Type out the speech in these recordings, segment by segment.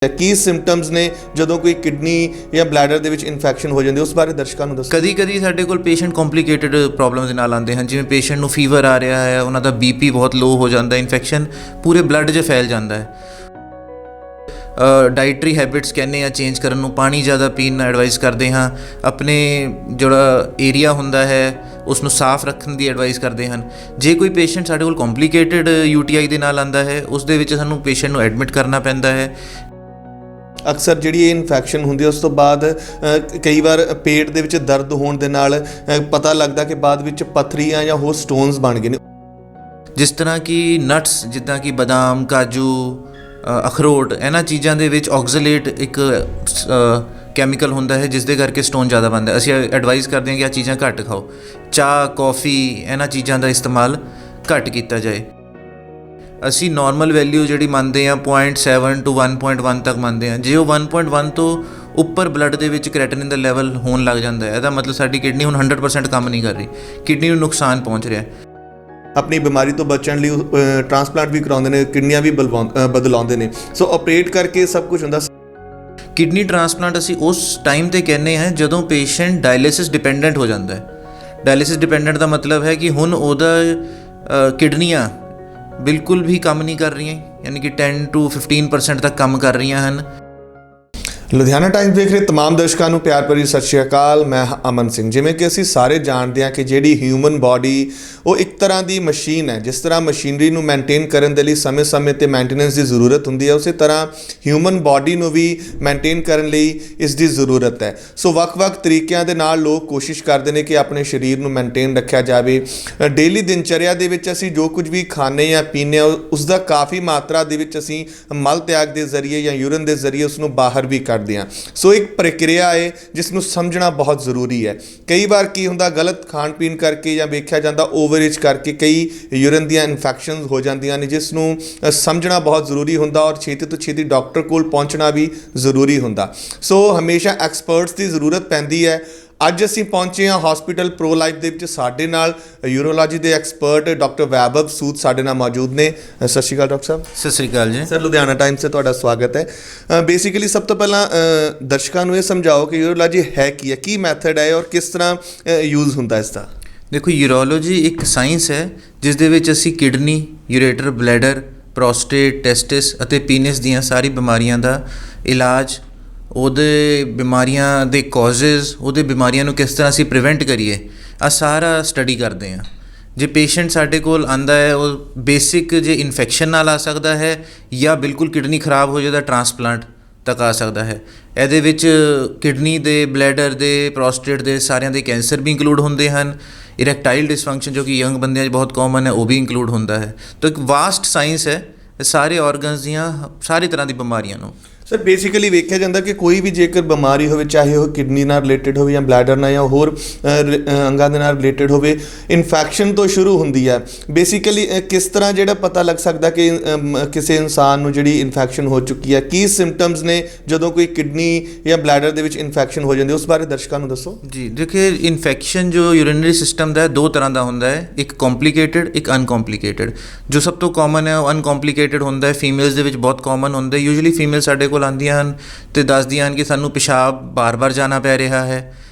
ਕੀ symptoms ਨੇ ਜਦੋਂ ਕੋਈ ਕਿਡਨੀ ਜਾਂ ਬਲੈਡਰ ਦੇ ਵਿੱਚ ਇਨਫੈਕਸ਼ਨ ਹੋ ਜਾਂਦੀ ਉਸ ਬਾਰੇ ਦਰਸ਼ਕਾਂ ਨੂੰ ਦੱਸੋ। ਕਦੀ ਸਾਡੇ ਕੋਲ ਪੇਸ਼ੈਂਟ ਕੰਪਲਿਕੇਟਡ ਪ੍ਰੋਬਲਮਸ ਦੇ ਨਾਲ ਆਉਂਦੇ ਹਨ, ਜਿਵੇਂ ਪੇਸ਼ੈਂਟ ਨੂੰ ਫੀਵਰ ਆ ਰਿਹਾ ਹੈ, ਉਹਨਾਂ ਦਾ ਬੀਪੀ ਬਹੁਤ ਲੋ ਹੋ ਜਾਂਦਾ, ਇਨਫੈਕਸ਼ਨ ਪੂਰੇ ਬਲੱਡ 'ਚ ਫੈਲ ਜਾਂਦਾ ਹੈ। ਡਾਈਟਰੀ ਹੈਬਿਟਸ ਕਹਿੰਦੇ ਆ ਚੇਂਜ ਕਰਨ ਨੂੰ, ਪਾਣੀ ਜ਼ਿਆਦਾ ਪੀਣ ਨੂੰ ਐਡਵਾਈਸ ਕਰਦੇ ਹਾਂ। ਆਪਣੇ ਜਿਹੜਾ ਏਰੀਆ ਹੁੰਦਾ ਹੈ ਉਸ ਨੂੰ ਸਾਫ਼ ਰੱਖਣ ਦੀ ਐਡਵਾਈਸ ਕਰਦੇ ਹਨ। ਜੇ ਕੋਈ ਪੇਸ਼ੈਂਟ ਸਾਡੇ ਕੋਲ ਕੰਪਲਿਕੇਟਡ UTI ਦੇ ਨਾਲ ਆਉਂਦਾ ਹੈ, ਉਸ ਦੇ ਵਿੱਚ ਸਾਨੂੰ ਪੇਸ਼ੈਂਟ ਨੂੰ ਐਡਮਿਟ ਕਰਨਾ ਪੈਂਦਾ ਹੈ। ਅਕਸਰ ਜਿਹੜੀ ਇਹ ਇਨਫੈਕਸ਼ਨ ਹੁੰਦੀ ਹੈ ਉਸ ਤੋਂ ਬਾਅਦ ਕਈ ਵਾਰ ਪੇਟ ਦੇ ਵਿੱਚ ਦਰਦ ਹੋਣ ਦੇ ਨਾਲ ਪਤਾ ਲੱਗਦਾ ਕਿ ਬਾਅਦ ਵਿੱਚ ਪੱਥਰੀਆਂ ਜਾਂ ਹੋਰ ਸਟੋਨਸ ਬਣ ਗਏ ਨੇ। ਜਿਸ ਤਰ੍ਹਾਂ ਕਿ ਨਟਸ, ਜਿੱਦਾਂ ਕਿ ਬਦਾਮ, ਕਾਜੂ, ਅਖਰੋਟ, ਇਹਨਾਂ ਚੀਜ਼ਾਂ ਦੇ ਵਿੱਚ ਆਕਜ਼ਲੇਟ ਇੱਕ ਕੈਮੀਕਲ ਹੁੰਦਾ ਹੈ ਜਿਸ ਦੇ ਕਰਕੇ ਸਟੋਨ ਜ਼ਿਆਦਾ ਬਣਦਾ ਹੈ। ਅਸੀਂ ਐਡਵਾਈਸ ਕਰਦੇ ਹਾਂ ਕਿ ਇਹ ਚੀਜ਼ਾਂ ਘੱਟ ਖਾਓ। ਚਾਹ, ਕੌਫੀ, ਇਹਨਾਂ ਚੀਜ਼ਾਂ ਦਾ ਇਸਤੇਮਾਲ ਘੱਟ ਕੀਤਾ ਜਾਏ। ਅਸੀਂ ਨਾਰਮਲ ਵੈਲਿਊ ਜਿਹੜੀ ਮੰਨਦੇ ਹਾਂ 0.7 to 1.1 ਤੱਕ ਮੰਨਦੇ ਹਾਂ। ਜੇ ਉਹ 1.1 ਤੋਂ ਉੱਪਰ ਬਲੱਡ ਦੇ ਵਿੱਚ ਕ੍ਰੈਟਿਨਿਨ ਦਾ ਲੈਵਲ ਹੋਣ ਲੱਗ ਜਾਂਦਾ ਹੈ, ਇਹਦਾ ਮਤਲਬ ਸਾਡੀ ਕਿਡਨੀ ਹੁਣ 100% ਕੰਮ ਨਹੀਂ ਕਰ ਰਹੀ, ਕਿਡਨੀ ਨੂੰ ਨੁਕਸਾਨ ਪਹੁੰਚ ਰਿਹਾ। ਆਪਣੀ ਬਿਮਾਰੀ ਤੋਂ ਬਚਣ ਲਈ ਟ੍ਰਾਂਸਪਲਾਂਟ ਵੀ ਕਰਾਉਂਦੇ ਨੇ, ਕਿਡਨੀਆਂ ਵੀ ਬਦਲਾਉਂਦੇ ਨੇ। ਸੋ ਆਪਰੇਟ ਕਰਕੇ ਸਭ ਕੁਝ ਹੁੰਦਾ। ਕਿਡਨੀ ਟ੍ਰਾਂਸਪਲਾਂਟ ਅਸੀਂ ਉਸ ਟਾਈਮ 'ਤੇ ਕਹਿੰਦੇ ਹਾਂ ਜਦੋਂ ਪੇਸ਼ੈਂਟ ਡਾਇਲਿਸਿਸ ਡਿਪੈਂਡੈਂਟ ਹੋ ਜਾਂਦਾ ਹੈ। ਡਾਇਲਿਸਿਸ ਡਿਪੈਂਡੈਂਟ ਦਾ ਮਤਲਬ ਹੈ ਕਿ ਹੁਣ ਉਹਦਾ ਕਿਡਨੀਆਂ ਬਿਲਕੁਲ ਵੀ ਕੰਮ ਨਹੀਂ ਕਰ ਰਹੀਆਂ, ਯਾਨੀ ਕਿ 10 to 15% ਤੱਕ ਕੰਮ ਕਰ ਰਹੀਆਂ ਹਨ। ਲੁਧਿਆਣਾ ਟਾਈਮਸ ਦੇਖ ਰਹੇ ਤਮਾਮ ਦਰਸ਼ਕਾਂ ਨੂੰ ਪਿਆਰ ਭਰੀ ਸਤਿ ਸ਼੍ਰੀ ਅਕਾਲ। ਮੈਂ ਅਮਨ ਸਿੰਘ। ਜਿਵੇਂ ਕਿ ਅਸੀਂ ਸਾਰੇ ਜਾਣਦੇ ਹਾਂ ਕਿ ਜਿਹੜੀ ਹਿਊਮਨ ਬਾਡੀ ਉਹ ਇੱਕ ਤਰ੍ਹਾਂ ਦੀ ਮਸ਼ੀਨ ਹੈ। ਜਿਸ ਤਰ੍ਹਾਂ ਮਸ਼ੀਨਰੀ ਨੂੰ ਮੇਨਟੇਨ ਕਰਨ ਦੇ ਲਈ ਸਮੇਂ-ਸਮੇਂ 'ਤੇ ਮੇਨਟੇਨੈਂਸ ਦੀ ਜ਼ਰੂਰਤ ਹੁੰਦੀ ਹੈ, ਉਸੇ ਤਰ੍ਹਾਂ ਹਿਊਮਨ ਬਾਡੀ ਨੂੰ ਵੀ ਮੇਨਟੇਨ ਕਰਨ ਲਈ ਇਸ ਦੀ ਜ਼ਰੂਰਤ ਹੈ। ਸੋ ਵੱਖ-ਵੱਖ ਤਰੀਕਿਆਂ ਦੇ ਨਾਲ ਲੋਕ ਕੋਸ਼ਿਸ਼ ਕਰਦੇ ਨੇ ਕਿ ਆਪਣੇ ਸਰੀਰ ਨੂੰ ਮੇਨਟੇਨ ਰੱਖਿਆ ਜਾਵੇ। ਡੇਲੀ ਦਿਨਚਰਿਆ ਦੇ ਵਿੱਚ ਅਸੀਂ ਜੋ ਕੁਝ ਵੀ ਖਾਂਦੇ ਜਾਂ ਪੀਂਦੇ ਹਾਂ ਉਸ ਦਾ ਕਾਫੀ ਮਾਤਰਾ ਦੇ ਵਿੱਚ ਅਸੀਂ ਮਲ ਤਿਆਗ ਦੇ ਜ਼ਰੀਏ ਜਾਂ ਯੂਰਨ ਦੇ ਜ਼ਰੀਏ ਉਸ ਨੂੰ ਬਾਹਰ ਵੀ ਕੱਢਦੇ। ਸੋ ਇੱਕ ਪ੍ਰਕਿਰਿਆ ਹੈ ਜਿਸ ਨੂੰ ਸਮਝਣਾ ਬਹੁਤ ਜ਼ਰੂਰੀ ਹੈ। ਕਈ ਵਾਰ ਕੀ ਹੁੰਦਾ, ਗਲਤ ਖਾਣ ਪੀਣ ਕਰਕੇ ਜਾਂ ਵੇਖਿਆ ਜਾਂਦਾ ਓਵਰਏਜ ਕਰਕੇ ਕਈ ਯੂਰਨ ਦੀਆਂ ਇਨਫੈਕਸ਼ਨਸ ਹੋ ਜਾਂਦੀਆਂ ਨੇ, ਜਿਸ ਨੂੰ ਸਮਝਣਾ ਬਹੁਤ ਜ਼ਰੂਰੀ ਹੁੰਦਾ ਔਰ ਛੇਤੀ ਤੋਂ ਛੇਤੀ ਡਾਕਟਰ ਕੋਲ ਪਹੁੰਚਣਾ ਵੀ ਜ਼ਰੂਰੀ ਹੁੰਦਾ। ਸੋ ਹਮੇਸ਼ਾ ਐਕਸਪਰਟਸ ਦੀ ਜ਼ਰੂਰਤ ਪੈਂਦੀ ਹੈ। ਅੱਜ ਅਸੀਂ ਪਹੁੰਚੇ ਹਾਂ ਹਸਪੀਟਲ ਪ੍ਰੋ ਲਾਈਫ ਦੇ ਵਿੱਚ। ਸਾਡੇ ਨਾਲ ਯੂਰੋਲੋਜੀ ਦੇ ਐਕਸਪਰਟ ਡਾਕਟਰ ਵੈਭਵ ਸੂਦ ਸਾਡੇ ਨਾਲ ਮੌਜੂਦ ਨੇ। ਸਤਿ ਸ਼੍ਰੀ ਅਕਾਲ ਡਾਕਟਰ ਸਾਹਿਬ। ਸਤਿ ਸ਼੍ਰੀ ਅਕਾਲ ਜੀ ਸਰ, ਲੁਧਿਆਣਾ ਟਾਈਮਸ 'ਤੇ ਤੁਹਾਡਾ ਸਵਾਗਤ ਹੈ। ਬੇਸਿਕਲੀ ਸਭ ਤੋਂ ਪਹਿਲਾਂ ਦਰਸ਼ਕਾਂ ਨੂੰ ਇਹ ਸਮਝਾਓ ਕਿ ਯੂਰੋਲੋਜੀ ਹੈ ਕੀ ਹੈ, ਕੀ ਮੈਥਡ ਹੈ ਔਰ ਕਿਸ ਤਰ੍ਹਾਂ ਯੂਜ਼ ਹੁੰਦਾ ਇਸ ਦਾ। ਦੇਖੋ, ਯੂਰੋਲੋਜੀ ਇੱਕ ਸਾਇੰਸ ਹੈ ਜਿਸ ਦੇ ਵਿੱਚ ਅਸੀਂ ਕਿਡਨੀ, ਯੂਰੇਟਰ, ਬਲੈਡਰ, ਪ੍ਰੋਸਟੇਟ, ਟੈਸਟਿਸ ਅਤੇ ਪੀਨਸ ਦੀਆਂ ਸਾਰੀ ਬਿਮਾਰੀਆਂ ਦਾ ਇਲਾਜ, ਉਹਦੇ ਬਿਮਾਰੀਆਂ ਦੇ ਕੌਜ਼ਿਜ਼, ਉਹਦੇ ਬਿਮਾਰੀਆਂ ਨੂੰ ਕਿਸ ਤਰ੍ਹਾਂ ਅਸੀਂ ਪ੍ਰੀਵੈਂਟ ਕਰੀਏ, ਆਹ ਸਾਰਾ ਸਟੱਡੀ ਕਰਦੇ ਹਾਂ। ਜੇ ਪੇਸ਼ੈਂਟ ਸਾਡੇ ਕੋਲ ਆਉਂਦਾ ਹੈ, ਉਹ ਬੇਸਿਕ ਜੇ ਇਨਫੈਕਸ਼ਨ ਨਾਲ ਆ ਸਕਦਾ ਹੈ ਜਾਂ ਬਿਲਕੁਲ ਕਿਡਨੀ ਖਰਾਬ ਹੋ ਜਾਏ ਟ੍ਰਾਂਸਪਲਾਂਟ ਤੱਕ ਆ ਸਕਦਾ ਹੈ। ਇਹਦੇ ਵਿੱਚ ਕਿਡਨੀ ਦੇ, ਬਲੈਡਰ ਦੇ, ਪ੍ਰੋਸਟੇਟ ਦੇ, ਸਾਰਿਆਂ ਦੇ ਕੈਂਸਰ ਵੀ ਇੰਕਲੂਡ ਹੁੰਦੇ ਹਨ। ਇਰੈਕਟਾਈਲ ਡਿਸਫੰਕਸ਼ਨ ਜੋ ਕਿ ਯੰਗ ਬੰਦਿਆਂ 'ਚ ਬਹੁਤ ਕਾਮਨ ਹੈ, ਉਹ ਵੀ ਇੰਕਲੂਡ ਹੁੰਦਾ ਹੈ। ਤਾਂ ਇੱਕ ਵਾਸਟ ਸਾਇੰਸ ਹੈ ਸਾਰੇ ਆਰਗਨਸ ਦੀਆਂ, ਸਾਰੀ ਤਰ੍ਹਾਂ ਦੀ ਬਿਮਾਰੀਆਂ ਨੂੰ। ਸਰ, ਬੇਸਿਕਲੀ ਵੇਖਿਆ ਜਾਂਦਾ ਕਿ ਕੋਈ ਵੀ ਜੇਕਰ ਬਿਮਾਰੀ ਹੋਵੇ, ਚਾਹੇ ਉਹ ਕਿਡਨੀ ਨਾਲ ਰਿਲੇਟਡ ਹੋਵੇ ਜਾਂ ਬਲੈਡਰ ਨਾਲ ਜਾਂ ਹੋਰ ਅੰਗਾਂ ਦੇ ਨਾਲ ਰਿਲੇਟਡ ਹੋਵੇ, ਇਨਫੈਕਸ਼ਨ ਤੋਂ ਸ਼ੁਰੂ ਹੁੰਦੀ ਹੈ। ਬੇਸਿਕਲੀ ਕਿਸ ਤਰ੍ਹਾਂ ਜਿਹੜਾ ਪਤਾ ਲੱਗ ਸਕਦਾ ਕਿ ਕਿਸੇ ਇਨਸਾਨ ਨੂੰ ਜਿਹੜੀ ਇਨਫੈਕਸ਼ਨ ਹੋ ਚੁੱਕੀ ਹੈ, ਕੀ ਸਿੰਪਟਮਸ ਨੇ ਜਦੋਂ ਕੋਈ ਕਿਡਨੀ ਜਾਂ ਬਲੈਡਰ ਦੇ ਵਿੱਚ ਇਨਫੈਕਸ਼ਨ ਹੋ ਜਾਂਦੀ, ਉਸ ਬਾਰੇ ਦਰਸ਼ਕਾਂ ਨੂੰ ਦੱਸੋ। ਜੀ ਦੇਖਿਏ, ਇਨਫੈਕਸ਼ਨ ਜੋ ਯੂਰੀਨਰੀ ਸਿਸਟਮ ਦਾ ਹੈ, ਦੋ ਤਰ੍ਹਾਂ ਦਾ ਹੁੰਦਾ ਹੈ, ਇੱਕ ਕੰਪਲਿਕੇਟਡ, ਇੱਕ ਅਨਕੰਪਲਿਕੇਟਡ। ਜੋ ਸਭ ਤੋਂ ਕਾਮਨ ਹੈ ਉਹ ਅਨਕੰਪਲਿਕੇਟਡ ਹੁੰਦਾ ਹੈ, ਫੀਮੇਲਸ ਦੇ ਵਿੱਚ ਬਹੁਤ ਕਾਮਨ ਹੁੰਦਾ ਹੈ। ਯੂਜੂਅਲੀ ਫੀਮੇਲ ਸਾਡੇ ਕੋਲ ਆਉਂਦੀਆਂ ਹਨ ਅਤੇ ਦੱਸਦੀਆਂ ਹਨ ਕਿ ਸਾਨੂੰ ਪਿਸ਼ਾਬ ਬਾਰ-ਬਾਰ ਜਾਣਾ ਪੈ ਰਿਹਾ ਹੈ,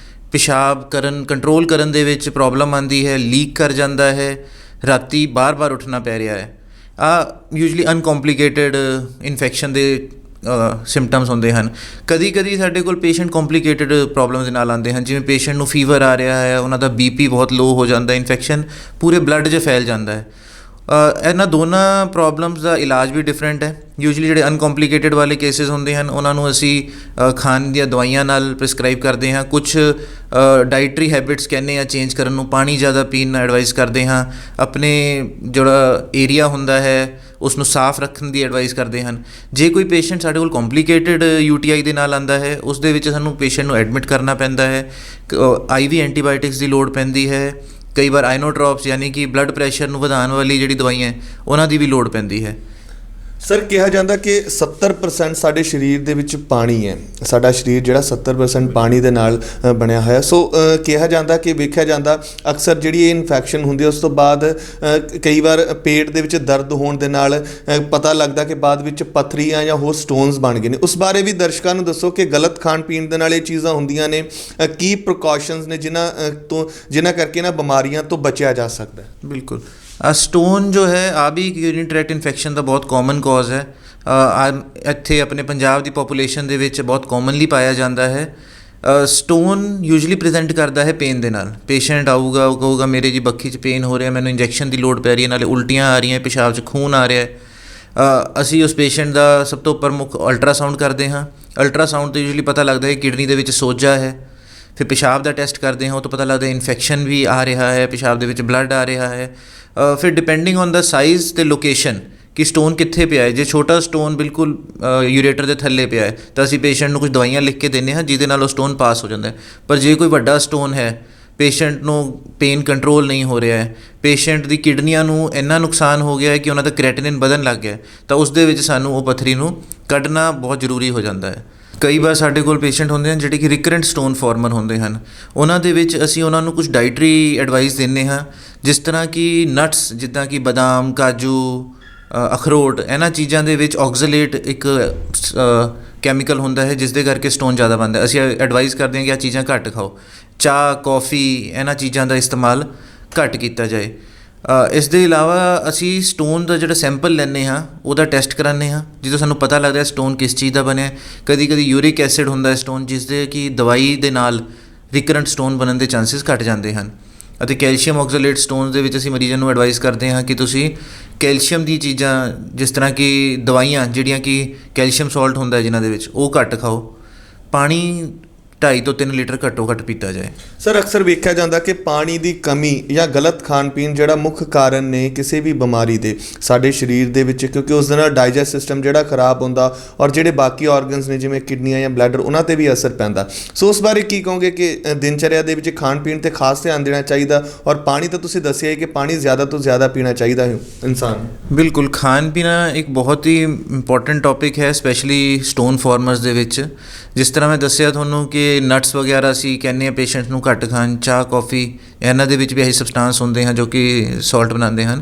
ਪਿਸ਼ਾਬ ਕੰਟਰੋਲ ਕਰਨ ਦੇ ਵਿੱਚ ਪ੍ਰੋਬਲਮ ਆਉਂਦੀ ਹੈ, ਲੀਕ ਕਰ ਜਾਂਦਾ ਹੈ, ਰਾਤੀ ਬਾਰ-ਬਾਰ ਉੱਠਣਾ ਪੈ ਰਿਹਾ ਹੈ। ਆਹ ਯੂਜੂਅਲੀ ਅਨਕੰਪਲਿਕੇਟਡ ਇਨਫੈਕਸ਼ਨ ਦੇ ਸਿੰਪਟਮਸ ਹੁੰਦੇ ਹਨ। ਕਦੀ ਸਾਡੇ ਕੋਲ ਪੇਸ਼ੈਂਟ ਕੰਪਲਿਕੇਟਡ ਪ੍ਰੋਬਲਮਸ ਦੇ ਨਾਲ ਆਉਂਦੇ ਹਨ, ਜਿਵੇਂ ਪੇਸ਼ੈਂਟ ਨੂੰ ਫੀਵਰ ਆ ਰਿਹਾ ਹੈ, ਉਹਨਾਂ ਦਾ ਬੀਪੀ ਬਹੁਤ ਲੋ ਹੋ ਜਾਂਦਾ, ਇਨਫੈਕਸ਼ਨ ਪੂਰੇ ਬਲੱਡ 'ਚ ਫੈਲ ਜਾਂਦਾ ਹੈ। ਇਹਨਾਂ ਦੋਨਾਂ ਪ੍ਰੋਬਲਮਸ ਦਾ ਇਲਾਜ ਵੀ ਡਿਫਰੈਂਟ ਹੈ। ਯੂਜੂਅਲੀ ਜਿਹੜੇ ਅਨਕੰਪਲਿਕੇਟਡ ਵਾਲੇ ਕੇਸਿਸ ਹੁੰਦੇ ਹਨ, ਉਹਨਾਂ ਨੂੰ ਅਸੀਂ ਖਾਣ ਦੀਆਂ ਦਵਾਈਆਂ ਨਾਲ ਪ੍ਰਿਸਕ੍ਰਾਈਬ ਕਰਦੇ ਹਾਂ। ਕੁਛ ਡਾਈਟਰੀ ਹੈਬਿਟਸ ਕਹਿੰਦੇ ਹਾਂ ਚੇਂਜ ਕਰਨ ਨੂੰ, ਪਾਣੀ ਜ਼ਿਆਦਾ ਪੀਣ ਨੂੰ ਐਡਵਾਈਸ ਕਰਦੇ ਹਾਂ। ਆਪਣੇ ਜਿਹੜਾ ਏਰੀਆ ਹੁੰਦਾ ਹੈ ਉਸ ਨੂੰ ਸਾਫ਼ ਰੱਖਣ ਦੀ ਐਡਵਾਈਸ ਕਰਦੇ ਹਨ। ਜੇ ਕੋਈ ਪੇਸ਼ੈਂਟ ਸਾਡੇ ਕੋਲ ਕੰਪਲਿਕੇਟਡ UTI ਦੇ ਨਾਲ ਆਉਂਦਾ ਹੈ, ਉਸ ਦੇ ਵਿੱਚ ਸਾਨੂੰ ਪੇਸ਼ੈਂਟ ਨੂੰ ਐਡਮਿਟ ਕਰਨਾ ਪੈਂਦਾ ਹੈ। IV ਐਂਟੀਬਾਇਓਟਿਕਸ ਦੀ ਲੋੜ ਪੈਂਦੀ ਹੈ। ਕਈ ਵਾਰ ਆਇਨੋਡ੍ਰੌਪਸ, ਯਾਨੀ ਕਿ ਬਲੱਡ ਪ੍ਰੈਸ਼ਰ ਨੂੰ ਵਧਾਉਣ ਵਾਲੀ ਜਿਹੜੀ ਦਵਾਈਆਂ, ਉਹਨਾਂ ਦੀ ਵੀ ਲੋੜ ਪੈਂਦੀ ਹੈ। ਸਰ ਕਿਹਾ ਜਾਂਦਾ ਕਿ 70% ਸਾਡੇ ਸਰੀਰ ਦੇ ਵਿੱਚ ਪਾਣੀ ਹੈ। ਸਾਡਾ ਸਰੀਰ ਜਿਹੜਾ 70% ਪਾਣੀ ਦੇ ਨਾਲ ਬਣਿਆ ਹੋਇਆ। ਸੋ ਕਿਹਾ ਜਾਂਦਾ ਕਿ ਵੇਖਿਆ ਜਾਂਦਾ ਅਕਸਰ ਜਿਹੜੀ ਇਹ ਇਨਫੈਕਸ਼ਨ ਹੁੰਦੀ ਹੈ ਉਸ ਤੋਂ ਬਾਅਦ ਕਈ ਵਾਰ ਪੇਟ ਦੇ ਵਿੱਚ ਦਰਦ ਹੋਣ ਦੇ ਨਾਲ ਪਤਾ ਲੱਗਦਾ ਕਿ ਬਾਅਦ ਵਿੱਚ ਪੱਥਰੀਆਂ ਜਾਂ ਹੋਰ ਸਟੋਨਸ ਬਣ ਗਏ ਨੇ। ਉਸ ਬਾਰੇ ਵੀ ਦਰਸ਼ਕਾਂ ਨੂੰ ਦੱਸੋ ਕਿ ਗਲਤ ਖਾਣ ਪੀਣ ਦੇ ਨਾਲ ਇਹ ਚੀਜ਼ਾਂ ਹੁੰਦੀਆਂ ਨੇ, ਕੀ ਪ੍ਰੀਕਾਸ਼ਨਸ ਨੇ ਜਿਨ੍ਹਾਂ ਕਰਕੇ ਨਾ ਬਿਮਾਰੀਆਂ ਤੋਂ ਬਚਿਆ ਜਾ ਸਕਦਾ ਹੈ। ਬਿਲਕੁਲ, ਸਟੋਨ ਜੋ ਹੈ ਆ ਵੀ ਯੂਰਿਨ ਟ੍ਰੈਕਟ ਇਨਫੈਕਸ਼ਨ ਦਾ ਬਹੁਤ ਕਾਮਨ ਕਾਜ਼ ਹੈ। ਇੱਥੇ ਆਪਣੇ ਪੰਜਾਬ ਦੀ ਪੋਪੂਲੇਸ਼ਨ ਦੇ ਵਿੱਚ ਬਹੁਤ ਕਾਮਨਲੀ ਪਾਇਆ ਜਾਂਦਾ ਹੈ। ਸਟੋਨ ਯੂਜੂਲੀ ਪ੍ਰੈਜ਼ੈਂਟ ਕਰਦਾ ਹੈ ਪੇਨ ਦੇ ਨਾਲ। ਪੇਸ਼ੈਂਟ ਆਊਗਾ, ਉਹ ਕਹੂਗਾ ਮੇਰੇ ਜੀ ਬੱਖੀ 'ਚ ਪੇਨ ਹੋ ਰਿਹਾ, ਮੈਨੂੰ ਇੰਜੈਕਸ਼ਨ ਦੀ ਲੋੜ ਪੈ ਰਹੀ ਹੈ, ਨਾਲੇ ਉਲਟੀਆਂ ਆ ਰਹੀਆਂ, ਪਿਸ਼ਾਬ 'ਚ ਖੂਨ ਆ ਰਿਹਾ ਹੈ। ਅਸੀਂ ਉਸ ਪੇਸ਼ੈਂਟ ਦਾ ਸਭ ਤੋਂ ਪ੍ਰਮੁੱਖ ਅਲਟਰਾਸਾਊਂਡ ਕਰਦੇ ਹਾਂ। ਅਲਟਰਾਸਾਊਂਡ ਤੋਂ ਯੂਜੂਲੀ ਪਤਾ ਲੱਗਦਾ ਹੈ ਕਿਡਨੀ ਦੇ ਵਿੱਚ ਸੋਜਾ ਹੈ। ਫਿਰ ਪਿਸ਼ਾਬ ਦਾ ਟੈਸਟ ਕਰਦੇ ਹਾਂ, ਉਹ ਤੋਂ ਪਤਾ ਲੱਗਦਾ ਇਨਫੈਕਸ਼ਨ ਵੀ ਆ ਰਿਹਾ ਹੈ, ਪਿਸ਼ਾਬ ਦੇ ਵਿੱਚ ਬਲੱਡ ਆ ਰਿਹਾ ਹੈ। ਫਿਰ ਡਿਪੈਂਡਿੰਗ ਔਨ ਦਾ ਸਾਈਜ਼ ਅਤੇ ਲੋਕੇਸ਼ਨ ਕਿ ਸਟੋਨ ਕਿੱਥੇ ਪਿਆ ਹੈ। ਜੇ ਛੋਟਾ ਸਟੋਨ ਬਿਲਕੁਲ ਯੂਰੇਟਰ ਦੇ ਥੱਲੇ ਪਿਆ ਹੈ ਤਾਂ ਅਸੀਂ ਪੇਸ਼ੈਂਟ ਨੂੰ ਕੁਝ ਦਵਾਈਆਂ ਲਿਖ ਕੇ ਦਿੰਦੇ ਹਾਂ ਜਿਹਦੇ ਨਾਲ ਉਹ ਸਟੋਨ ਪਾਸ ਹੋ ਜਾਂਦਾ ਹੈ। ਪਰ ਜੇ ਕੋਈ ਵੱਡਾ ਸਟੋਨ ਹੈ, ਪੇਸ਼ੈਂਟ ਨੂੰ ਪੇਨ ਕੰਟਰੋਲ ਨਹੀਂ ਹੋ ਰਿਹਾ ਹੈ, ਪੇਸ਼ੈਂਟ ਦੀ ਕਿਡਨੀਆਂ ਨੂੰ ਇੰਨਾ ਨੁਕਸਾਨ ਹੋ ਗਿਆ ਹੈ ਕਿ ਉਹਨਾਂ ਦਾ ਕ੍ਰੈਟਿਨਿਨ ਵਧਣ ਲੱਗ ਗਿਆ, ਤਾਂ ਉਸ ਦੇ ਵਿੱਚ ਸਾਨੂੰ ਉਹ ਪੱਥਰੀ ਨੂੰ ਕੱਢਣਾ ਬਹੁਤ ਜ਼ਰੂਰੀ ਹੋ ਜਾਂਦਾ ਹੈ। ਕਈ ਵਾਰ ਸਾਡੇ ਕੋਲ ਪੇਸ਼ੈਂਟ ਹੁੰਦੇ ਹਨ ਜਿਹੜੇ ਕਿ ਰਿਕਰੈਂਟ ਸਟੋਨ ਫਾਰਮਰ ਹੁੰਦੇ ਹਨ। ਉਹਨਾਂ ਦੇ ਵਿੱਚ ਅਸੀਂ ਉਹਨਾਂ ਨੂੰ ਕੁਝ ਡਾਈਟਰੀ ਐਡਵਾਈਸ ਦਿੰਦੇ ਹਾਂ, ਜਿਸ ਤਰ੍ਹਾਂ ਕਿ ਨਟਸ ਜਿੱਦਾਂ ਕਿ ਬਦਾਮ, ਕਾਜੂ, ਅਖਰੋਟ, ਇਹਨਾਂ ਚੀਜ਼ਾਂ ਦੇ ਵਿੱਚ ਆਕਜ਼ਲੇਟ ਇੱਕ ਕੈਮੀਕਲ ਹੁੰਦਾ ਹੈ ਜਿਸ ਦੇ ਕਰਕੇ ਸਟੋਨ ਜ਼ਿਆਦਾ ਬਣਦਾ। ਅਸੀਂ ਐਡਵਾਈਸ ਕਰਦੇ ਹਾਂ ਕਿ ਆਹ ਚੀਜ਼ਾਂ ਘੱਟ ਖਾਓ। ਚਾਹ, ਕੌਫੀ, ਇਹਨਾਂ ਚੀਜ਼ਾਂ ਦਾ ਇਸਤੇਮਾਲ ਘੱਟ ਕੀਤਾ ਜਾਏ। ਇਸ ਦੇ ਇਲਾਵਾ ਅਸੀਂ ਸਟੋਨ ਦਾ ਜਿਹੜਾ ਸੈਂਪਲ ਲੈਂਦੇ ਹਾਂ ਉਹਦਾ ਟੈਸਟ ਕਰਾਉਂਦੇ ਹਾਂ, ਜਦੋਂ ਸਾਨੂੰ ਪਤਾ ਲੱਗਦਾ ਸਟੋਨ ਕਿਸ ਚੀਜ਼ ਦਾ ਬਣਿਆ। ਕਦੀ ਕਦੀ ਯੂਰਿਕ ਐਸਿਡ ਹੁੰਦਾ ਸਟੋਨ, ਜਿਸ ਦੇ ਕਿ ਦਵਾਈ ਦੇ ਨਾਲ ਰਿਕਰੈਂਟ ਸਟੋਨ ਬਣਨ ਦੇ ਚਾਂਸਿਸ ਘੱਟ ਜਾਂਦੇ ਹਨ। ਅਤੇ ਕੈਲਸ਼ੀਅਮ ਆਕਜ਼ਲੇਟ ਸਟੋਨਸ ਦੇ ਵਿੱਚ ਅਸੀਂ ਮਰੀਜ਼ਾਂ ਨੂੰ ਐਡਵਾਈਸ ਕਰਦੇ ਹਾਂ ਕਿ ਤੁਸੀਂ ਕੈਲਸ਼ੀਅਮ ਦੀ ਚੀਜ਼ਾਂ, ਜਿਸ ਤਰ੍ਹਾਂ ਕਿ ਦਵਾਈਆਂ ਜਿਹੜੀਆਂ ਕਿ ਕੈਲਸ਼ੀਅਮ ਸਾਲਟ ਹੁੰਦਾ ਜਿਨ੍ਹਾਂ ਦੇ ਵਿੱਚ, ਉਹ ਘੱਟ ਖਾਓ। ਪਾਣੀ 2.5 ਤੋਂ 3 ਲੀਟਰ ਘੱਟੋ ਘੱਟ ਪੀਤਾ ਜਾਏ। ਸਰ ਅਕਸਰ ਵੇਖਿਆ ਜਾਂਦਾ ਕਿ ਪਾਣੀ ਦੀ ਕਮੀ ਜਾਂ ਗਲਤ ਖਾਣ ਪੀਣ ਜਿਹੜਾ ਮੁੱਖ ਕਾਰਨ ਨੇ ਕਿਸੇ ਵੀ ਬਿਮਾਰੀ ਦੇ ਸਾਡੇ ਸਰੀਰ ਦੇ ਵਿੱਚ, ਕਿਉਂਕਿ ਉਸ ਦੇ ਨਾਲ ਡਾਈਜੈਸਟ ਸਿਸਟਮ ਜਿਹੜਾ ਖਰਾਬ ਹੁੰਦਾ ਔਰ ਜਿਹੜੇ ਬਾਕੀ ਆਰਗਨਸ ਨੇ ਜਿਵੇਂ ਕਿਡਨੀਆਂ ਜਾਂ ਬਲੈਡਰ, ਉਹਨਾਂ 'ਤੇ ਵੀ ਅਸਰ ਪੈਂਦਾ। ਸੋ ਉਸ ਬਾਰੇ ਕੀ ਕਹੋਗੇ ਕਿ ਦਿਨਚਰਿਆ ਦੇ ਵਿੱਚ ਖਾਣ ਪੀਣ 'ਤੇ ਖਾਸ ਧਿਆਨ ਦੇਣਾ ਚਾਹੀਦਾ? ਔਰ ਪਾਣੀ ਤਾਂ ਤੁਸੀਂ ਦੱਸਿਆ ਕਿ ਪਾਣੀ ਜ਼ਿਆਦਾ ਤੋਂ ਜ਼ਿਆਦਾ ਪੀਣਾ ਚਾਹੀਦਾ ਹੈ ਇਨਸਾਨ। ਬਿਲਕੁਲ, ਖਾਣ ਪੀਣਾ ਇੱਕ ਬਹੁਤ ਹੀ ਇੰਪੋਰਟੈਂਟ ਟੌਪਿਕ ਹੈ, ਸਪੈਸ਼ਲੀ ਸਟੋਨ ਫਾਰਮਰਸ ਦੇ ਵਿੱਚ। ਜਿਸ ਤਰ੍ਹਾਂ ਮੈਂ ਦੱਸਿਆ ਤੁਹਾਨੂੰ ਕਿ ਨਟਸ ਵਗੈਰਾ ਅਸੀਂ ਕਹਿੰਦੇ ਹਾਂ ਪੇਸ਼ੈਂਟ ਨੂੰ ਘੱਟ ਖਾਣ। ਚਾਹ, ਕੌਫੀ, ਇਹਨਾਂ ਦੇ ਵਿੱਚ ਵੀ ਇਹੀ ਸਬਸਟਾਂਸ ਹੁੰਦੇ ਹਨ ਜੋ ਕਿ ਸਾਲਟ ਬਣਾਉਂਦੇ ਹਨ।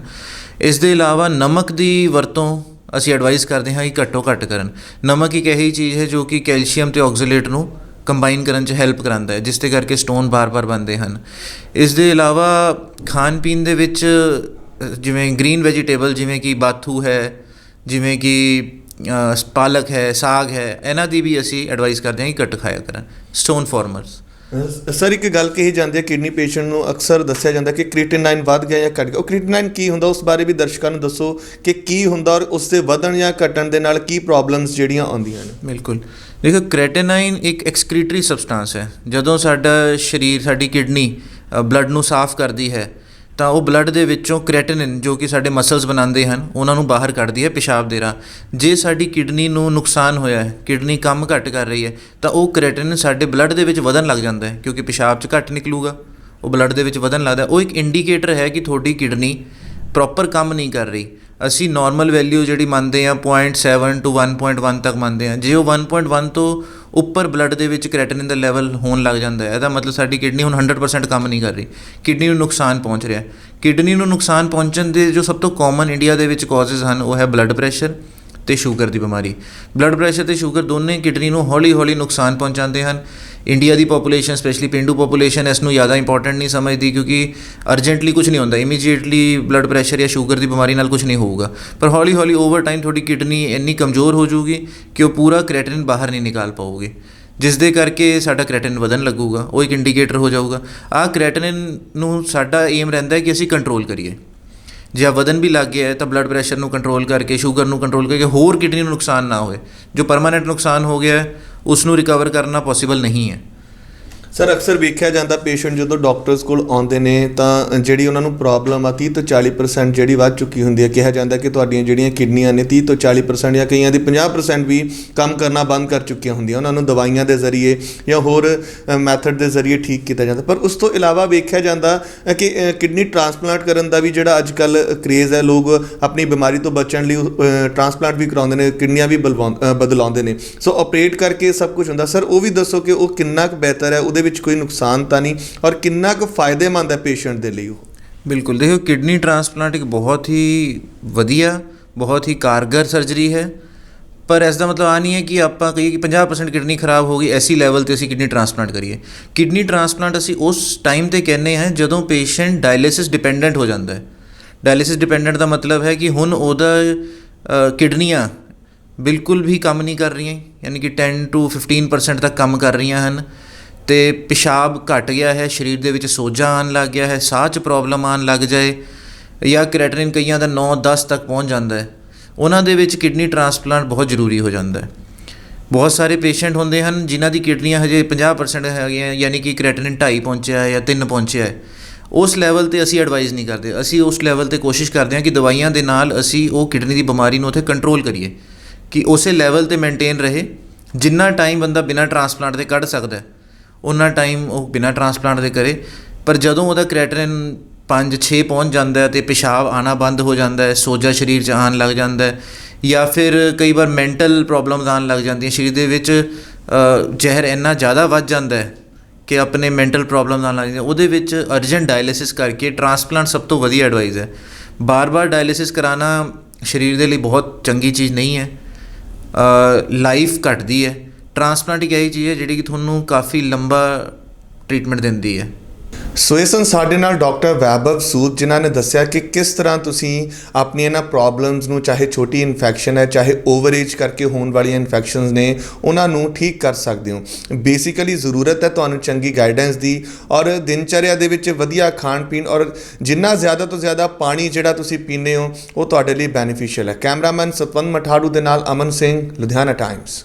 ਇਸ ਦੇ ਇਲਾਵਾ ਨਮਕ ਦੀ ਵਰਤੋਂ ਅਸੀਂ ਐਡਵਾਈਸ ਕਰਦੇ ਹਾਂ ਕਿ ਘੱਟੋ ਘੱਟ ਕਰਨ। ਨਮਕ ਇੱਕ ਇਹੀ ਚੀਜ਼ ਹੈ ਜੋ ਕਿ ਕੈਲਸ਼ੀਅਮ ਅਤੇ ਆਕਜ਼ਲੇਟ ਨੂੰ ਕੰਬਾਈਨ ਕਰਨ 'ਚ ਹੈਲਪ ਕਰਾਉਂਦਾ ਹੈ, ਜਿਸ ਦੇ ਕਰਕੇ ਸਟੋਨ ਬਾਰ-ਬਾਰ ਬਣਦੇ ਹਨ। ਇਸ ਦੇ ਇਲਾਵਾ ਖਾਣ ਪੀਣ ਦੇ ਵਿੱਚ ਜਿਵੇਂ ਗ੍ਰੀਨ ਵੈਜੀਟੇਬਲ, ਜਿਵੇਂ ਕਿ ਬਾਥੂ ਹੈ, ਜਿਵੇਂ ਕਿ ਪਾਲਕ ਹੈ, ਸਾਗ ਹੈ, ਇਹਨਾਂ ਦੀ ਵੀ ਅਸੀਂ ਐਡਵਾਈਸ ਕਰਦੇ ਹਾਂ ਕਿ ਘੱਟ ਖਾਇਆ ਕਰਨ ਸਟੋਨ ਫਾਰਮਰਸ। ਸਰ ਇੱਕ ਗੱਲ ਕਹੀ ਜਾਂਦੀ ਹੈ, ਕਿਡਨੀ ਪੇਸ਼ੈਂਟ ਨੂੰ ਅਕਸਰ ਦੱਸਿਆ ਜਾਂਦਾ ਕਿ ਕ੍ਰੀਟੀਨਾਈਨ ਵੱਧ ਗਿਆ ਜਾਂ ਘਟ ਗਿਆ। ਉਹ ਕ੍ਰੀਟੀਨਾਈਨ ਕੀ ਹੁੰਦਾ, ਉਸ ਬਾਰੇ ਵੀ ਦਰਸ਼ਕਾਂ ਨੂੰ ਦੱਸੋ ਕਿ ਕੀ ਹੁੰਦਾ ਔਰ ਉਸ ਦੇ ਵਧਣ ਜਾਂ ਘਟਣ ਦੇ ਨਾਲ ਕੀ ਪ੍ਰੋਬਲਮਸ ਜਿਹੜੀਆਂ ਆਉਂਦੀਆਂ ਨੇ। ਬਿਲਕੁਲ, ਦੇਖੋ ਕ੍ਰੈਟੀਨਾਈਨ ਇੱਕ ਐਕਸਕ੍ਰੀਟਰੀ ਸਬਸਟਾਂਸ ਹੈ। ਜਦੋਂ ਸਾਡਾ ਸਰੀਰ, ਸਾਡੀ ਕਿਡਨੀ ਬਲੱਡ ਨੂੰ ਸਾਫ਼ ਕਰਦੀ ਹੈ ਤਾਂ ਉਹ ਬਲੱਡ ਦੇ ਵਿੱਚੋਂ ਕ੍ਰੈਟਿਨਿਨ, ਜੋ ਕਿ ਸਾਡੇ ਮਸਲਸ ਬਣਾਉਂਦੇ ਹਨ, ਉਹਨਾਂ ਨੂੰ ਬਾਹਰ ਕੱਢਦੀ ਹੈ ਪਿਸ਼ਾਬ ਦੇ ਰਾਹ। ਜੇ ਸਾਡੀ ਕਿਡਨੀ ਨੂੰ ਨੁਕਸਾਨ ਹੋਇਆ ਹੈ, ਕਿਡਨੀ ਕੰਮ ਘੱਟ ਕਰ ਰਹੀ ਹੈ, ਤਾਂ ਉਹ ਕ੍ਰੈਟਿਨਿਨ ਸਾਡੇ ਬਲੱਡ ਦੇ ਵਿੱਚ ਵਧਣ ਲੱਗ ਜਾਂਦਾ ਹੈ, ਕਿਉਂਕਿ ਪਿਸ਼ਾਬ 'ਚ ਘੱਟ ਨਿਕਲੂਗਾ, ਉਹ ਬਲੱਡ ਦੇ ਵਿੱਚ ਵਧਣ ਲੱਗਦਾ। ਉਹ ਇੱਕ ਇੰਡੀਕੇਟਰ ਹੈ ਕਿ ਤੁਹਾਡੀ ਕਿਡਨੀ ਪ੍ਰੋਪਰ ਕੰਮ ਨਹੀਂ ਕਰ ਰਹੀ। ਅਸੀਂ ਨਾਰਮਲ ਵੈਲਿਊ ਜਿਹੜੀ ਮੰਨਦੇ ਹਾਂ 0.7 to 1.1 ਤੱਕ ਮੰਨਦੇ ਹਾਂ। ਜੇ ਉਹ 1.1 ਤੋਂ ਉੱਪਰ ਬਲੱਡ ਦੇ ਵਿੱਚ ਕ੍ਰੈਟਿਨਿਨ ਦਾ ਲੈਵਲ ਹੋਣ ਲੱਗ ਜਾਂਦਾ ਹੈ, ਇਹਦਾ ਮਤਲਬ ਸਾਡੀ ਕਿਡਨੀ ਹੁਣ 100% ਕੰਮ ਨਹੀਂ ਕਰ ਰਹੀ, ਕਿਡਨੀ ਨੂੰ ਨੁਕਸਾਨ ਪਹੁੰਚ ਰਿਹਾ। ਕਿਡਨੀ ਨੂੰ ਨੁਕਸਾਨ ਪਹੁੰਚਣ ਦੇ ਜੋ ਸਭ ਤੋਂ ਕਾਮਨ ਇੰਡੀਆ ਦੇ ਵਿੱਚ ਕਾਜ਼ਜ਼ ਹਨ, ਉਹ ਹੈ ਬਲੱਡ ਪ੍ਰੈਸ਼ਰ ਅਤੇ ਸ਼ੂਗਰ ਦੀ ਬਿਮਾਰੀ। ਬਲੱਡ ਪ੍ਰੈਸ਼ਰ ਅਤੇ ਸ਼ੂਗਰ ਦੋਨੇ ਕਿਡਨੀ ਨੂੰ ਹੌਲੀ ਹੌਲੀ ਨੁਕਸਾਨ ਪਹੁੰਚਾਉਂਦੇ ਹਨ। ਇੰਡੀਆ ਦੀ ਪੋਪੂਲੇਸ਼ਨ, ਸਪੈਸ਼ਲੀ ਪੇਂਡੂ ਪੋਪੂਲੇਸ਼ਨ, ਇਸ ਨੂੰ ਜ਼ਿਆਦਾ ਇੰਪੋਰਟੈਂਟ ਨਹੀਂ ਸਮਝਦੀ, ਕਿਉਂਕਿ ਅਰਜੈਂਟਲੀ ਕੁਝ ਨਹੀਂ ਹੁੰਦਾ, ਇਮੀਡੀਏਟਲੀ ਬਲੱਡ ਪ੍ਰੈਸ਼ਰ ਜਾਂ ਸ਼ੂਗਰ ਦੀ ਬਿਮਾਰੀ ਨਾਲ ਕੁਝ ਨਹੀਂ ਹੋਊਗਾ। ਪਰ ਹੌਲੀ ਹੌਲੀ ਓਵਰ ਟਾਈਮ ਤੁਹਾਡੀ ਕਿਡਨੀ ਇੰਨੀ ਕਮਜ਼ੋਰ ਹੋ ਜਾਊਗੀ ਕਿ ਉਹ ਪੂਰਾ ਕ੍ਰੈਟਿਨਿਨ ਬਾਹਰ ਨਹੀਂ ਨਿਕਾਲ ਪਾਊਗੀ, ਜਿਸ ਦੇ ਕਰਕੇ ਸਾਡਾ ਕ੍ਰੈਟਿਨਿਨ ਵਧਣ ਲੱਗੂਗਾ। ਉਹ ਇੱਕ ਇੰਡੀਕੇਟਰ ਹੋ ਜਾਊਗਾ। ਆਹ ਕ੍ਰੈਟਿਨਿਨ ਨੂੰ ਸਾਡਾ ਏਮ ਰਹਿੰਦਾ ਹੈ ਕਿ ਅਸੀਂ ਕੰਟਰੋਲ ਕਰੀਏ। ਜੇ ਆ ਵਧਣ ਵੀ ਲੱਗ ਗਿਆ ਹੈ ਤਾਂ ਬਲੱਡ ਪ੍ਰੈਸ਼ਰ ਨੂੰ ਕੰਟਰੋਲ ਕਰਕੇ, ਸ਼ੂਗਰ ਨੂੰ ਕੰਟਰੋਲ ਕਰਕੇ ਹੋਰ ਕਿਡਨੀ ਨੂੰ ਨੁਕਸਾਨ ਨਾ ਹੋਵੇ। ਜੋ ਪਰਮਾਨੈਂਟ ਨੁਕਸਾਨ ਹੋ ਗਿਆ ਹੈ ਉਸ ਨੂੰ ਰਿਕਵਰ ਕਰਨਾ ਪੋਸੀਬਲ ਨਹੀਂ ਹੈ। ਸਰ ਅਕਸਰ ਵੇਖਿਆ ਜਾਂਦਾ ਪੇਸ਼ੈਂਟ ਜਦੋਂ ਡਾਕਟਰਸ ਕੋਲ ਆਉਂਦੇ ਨੇ ਤਾਂ ਜਿਹੜੀ ਉਹਨਾਂ ਨੂੰ ਪ੍ਰੋਬਲਮ ਆ 30 ਤੋਂ 40% ਜਿਹੜੀ ਵੱਧ ਚੁੱਕੀ ਹੁੰਦੀ ਹੈ। ਕਿਹਾ ਜਾਂਦਾ ਕਿ ਤੁਹਾਡੀਆਂ ਜਿਹੜੀਆਂ ਕਿਡਨੀਆਂ ਨੇ 30 ਤੋਂ 40% ਜਾਂ ਕਈਆਂ ਦੀ 50% ਵੀ ਕੰਮ ਕਰਨਾ ਬੰਦ ਕਰ ਚੁੱਕੀਆਂ ਹੁੰਦੀਆਂ। ਉਹਨਾਂ ਨੂੰ ਦਵਾਈਆਂ ਦੇ ਜ਼ਰੀਏ ਜਾਂ ਹੋਰ ਮੈਥਡ ਦੇ ਜ਼ਰੀਏ ਠੀਕ ਕੀਤਾ ਜਾਂਦਾ। ਪਰ ਉਸ ਤੋਂ ਇਲਾਵਾ ਵੇਖਿਆ ਜਾਂਦਾ ਕਿ ਕਿਡਨੀ ਟ੍ਰਾਂਸਪਲਾਂਟ ਕਰਨ ਦਾ ਵੀ ਜਿਹੜਾ ਅੱਜ ਕੱਲ੍ਹ ਕਰੇਜ਼ ਹੈ, ਲੋਕ ਆਪਣੀ ਬਿਮਾਰੀ ਤੋਂ ਬਚਣ ਲਈ ਟ੍ਰਾਂਸਪਲਾਂਟ ਵੀ ਕਰਾਉਂਦੇ ਨੇ, ਕਿਡਨੀਆਂ ਵੀ ਬਦਲਾਉਂਦੇ ਨੇ। ਸੋ ਆਪਰੇਟ ਕਰਕੇ ਸਭ ਕੁਝ ਹੁੰਦਾ। ਸਰ ਉਹ ਵੀ ਦੱਸੋ ਕਿ ਉਹ ਕਿੰਨਾ ਕੁ ਬਿਹਤਰ ਹੈ, ਉਹਦੇ ਵਿੱਚ ਕੋਈ ਨੁਕਸਾਨ ਤਾਂ ਨਹੀਂ, ਔਰ ਕਿੰਨਾ ਕੁ ਫਾਇਦੇਮੰਦ ਹੈ ਪੇਸ਼ੈਂਟ ਦੇ ਲਈ ਉਹ? ਬਿਲਕੁਲ, ਦੇਖੋ ਕਿਡਨੀ ਟ੍ਰਾਂਸਪਲਾਂਟ ਇੱਕ ਬਹੁਤ ਹੀ ਵਧੀਆ, ਬਹੁਤ ਹੀ ਕਾਰਗਰ ਸਰਜਰੀ ਹੈ। ਪਰ ਇਸ ਦਾ ਮਤਲਬ ਆ ਨਹੀਂ ਹੈ ਕਿ ਆਪਾਂ ਕਹੀਏ ਕਿ 50% ਕਿਡਨੀ ਖਰਾਬ ਹੋ ਗਈ, ਐਸੀ ਲੈਵਲ 'ਤੇ ਅਸੀਂ ਕਿਡਨੀ ਟ੍ਰਾਂਸਪਲਾਂਟ ਕਰੀਏ। ਕਿਡਨੀ ਟ੍ਰਾਂਸਪਲਾਂਟ ਅਸੀਂ ਉਸ ਟਾਈਮ 'ਤੇ ਕਹਿੰਦੇ ਹਾਂ ਜਦੋਂ ਪੇਸ਼ੈਂਟ ਡਾਇਲਿਸਿਸ ਡਿਪੈਂਡੈਂਟ ਹੋ ਜਾਂਦਾ ਹੈ। ਡਾਇਲਿਸਿਸ ਡਿਪੈਂਡੈਂਟ ਦਾ ਮਤਲਬ ਹੈ ਕਿ ਹੁਣ ਉਹਦਾ ਕਿਡਨੀਆਂ ਬਿਲਕੁਲ ਵੀ ਕੰਮ ਨਹੀਂ ਕਰ ਰਹੀਆਂ, ਯਾਨੀ ਕਿ 10 to 15% ਤੱਕ ਕੰਮ ਕਰ ਰਹੀਆਂ ਹਨ, ਅਤੇ ਪਿਸ਼ਾਬ ਘੱਟ ਗਿਆ ਹੈ, ਸਰੀਰ ਦੇ ਵਿੱਚ ਸੋਜਾ ਆਉਣ ਲੱਗ ਗਿਆ ਹੈ, ਸਾਹ 'ਚ ਪ੍ਰੋਬਲਮ ਆਉਣ ਲੱਗ ਜਾਏ, ਜਾਂ ਕ੍ਰੈਟਿਨਿਨ ਕਈਆਂ ਦਾ 9-10 ਤੱਕ ਪਹੁੰਚ ਜਾਂਦਾ ਹੈ। ਉਹਨਾਂ ਦੇ ਵਿੱਚ ਕਿਡਨੀ ਟ੍ਰਾਂਸਪਲਾਂਟ ਬਹੁਤ ਜ਼ਰੂਰੀ ਹੋ ਜਾਂਦਾ ਹੈ। ਬਹੁਤ ਸਾਰੇ ਪੇਸ਼ੈਂਟ ਹੁੰਦੇ ਹਨ ਜਿਨ੍ਹਾਂ ਦੀ ਕਿਡਨੀਆਂ ਹਜੇ 50% ਹੈਗੀਆਂ, ਯਾਨੀ ਕਿ ਕ੍ਰੈਟਿਨਿਨ 2.5 ਪਹੁੰਚਿਆ ਹੈ ਜਾਂ 3 ਪਹੁੰਚਿਆ ਹੈ। ਉਸ ਲੈਵਲ 'ਤੇ ਅਸੀਂ ਐਡਵਾਈਜ਼ ਨਹੀਂ ਕਰਦੇ। ਅਸੀਂ ਉਸ ਲੈਵਲ 'ਤੇ ਕੋਸ਼ਿਸ਼ ਕਰਦੇ ਹਾਂ ਕਿ ਦਵਾਈਆਂ ਦੇ ਨਾਲ ਅਸੀਂ ਉਹ ਕਿਡਨੀ ਦੀ ਬਿਮਾਰੀ ਨੂੰ ਉੱਥੇ ਕੰਟਰੋਲ ਕਰੀਏ ਕਿ ਉਸੇ ਲੈਵਲ 'ਤੇ ਮੇਨਟੇਨ ਰਹੇ। ਜਿੰਨਾ ਟਾਈਮ ਬੰਦਾ ਬਿਨਾਂ ਟ੍ਰਾਂਸਪਲਾਂਟ ਦੇ ਕੱਢ ਸਕਦਾ ਉਨਾ ਟਾਈਮ ਉਹ ਬਿਨਾਂ ਟ੍ਰਾਂਸਪਲਾਂਟ ਦੇ ਕਰੇ। ਪਰ ਜਦੋਂ ਉਹਦਾ ਕ੍ਰੈਟਿਨਿਨ 5-6 ਪਹੁੰਚ ਜਾਂਦਾ ਹੈ ਅਤੇ ਪਿਸ਼ਾਬ ਆਉਣਾ ਬੰਦ ਹੋ ਜਾਂਦਾ ਹੈ, ਸੋਜਾ ਸਰੀਰ 'ਚ ਆਉਣ ਲੱਗ ਜਾਂਦਾ ਹੈ, ਜਾਂ ਫਿਰ ਕਈ ਵਾਰ ਮੈਂਟਲ ਪ੍ਰੋਬਲਮਸ ਆਉਣ ਲੱਗ ਜਾਂਦੀਆਂ, ਸਰੀਰ ਦੇ ਵਿੱਚ ਜ਼ਹਿਰ ਇੰਨਾ ਜ਼ਿਆਦਾ ਵੱਧ ਜਾਂਦਾ ਹੈ ਕਿ ਆਪਣੇ ਮੈਂਟਲ ਪ੍ਰੋਬਲਮਸ ਆਉਣ ਲੱਗ ਜਾਂਦੀਆਂ, ਉਹਦੇ ਵਿੱਚ ਅਰਜੈਂਟ ਡਾਇਲਿਸਿਸ ਕਰਕੇ ਟ੍ਰਾਂਸਪਲਾਂਟ ਸਭ ਤੋਂ ਵਧੀਆ ਐਡਵਾਈਸ ਹੈ। ਬਾਰ-ਬਾਰ ਡਾਇਲਿਸਿਸ ਕਰਾਉਣਾ ਸਰੀਰ ਦੇ ਲਈ ਬਹੁਤ ਚੰਗੀ ਚੀਜ਼ ਨਹੀਂ ਹੈ, ਲਾਈਫ ਘੱਟਦੀ ਹੈ। ਟ੍ਰਾਂਸਪਲਾਂਟ ਇੱਕ ਇਹੀ ਚੀਜ਼ ਹੈ ਜਿਹੜੀ ਕਿ ਤੁਹਾਨੂੰ ਕਾਫੀ ਲੰਬਾ ਟ੍ਰੀਟਮੈਂਟ ਦਿੰਦੀ ਹੈ। ਸੋ ਇਹ ਸਨ ਸਾਡੇ ਨਾਲ ਡਾਕਟਰ ਵੈਭਵ ਸੂਦ, ਜਿਨ੍ਹਾਂ ਨੇ ਦੱਸਿਆ ਕਿ ਕਿਸ ਤਰ੍ਹਾਂ ਤੁਸੀਂ ਆਪਣੀਆਂ ਇਹਨਾਂ ਪ੍ਰੋਬਲਮਸ ਨੂੰ, ਚਾਹੇ ਛੋਟੀ ਇਨਫੈਕਸ਼ਨ ਹੈ, ਚਾਹੇ ਓਵਰ ਏਜ ਕਰਕੇ ਹੋਣ ਵਾਲੀਆਂ ਇਨਫੈਕਸ਼ਨਸ ਨੇ, ਉਹਨਾਂ ਨੂੰ ਠੀਕ ਕਰ ਸਕਦੇ ਹੋ। ਬੇਸਿਕਲੀ ਜ਼ਰੂਰਤ ਹੈ ਤੁਹਾਨੂੰ ਚੰਗੀ ਗਾਈਡੈਂਸ ਦੀ, ਔਰ ਦਿਨਚਰਿਆ ਦੇ ਵਿੱਚ ਵਧੀਆ ਖਾਣ ਪੀਣ, ਔਰ ਜਿੰਨਾ ਜ਼ਿਆਦਾ ਤੋਂ ਜ਼ਿਆਦਾ ਪਾਣੀ ਜਿਹੜਾ ਤੁਸੀਂ ਪੀਂਦੇ ਹੋ ਉਹ ਤੁਹਾਡੇ ਲਈ ਬੈਨੀਫੀਸ਼ੀਅਲ ਹੈ। ਕੈਮਰਾਮੈਨ ਸਤਵੰਤ ਮਠਾੜੂ ਦੇ ਨਾਲ ਅਮਨ ਸਿੰਘ, ਲੁਧਿਆਣਾ ਟਾਈਮਸ।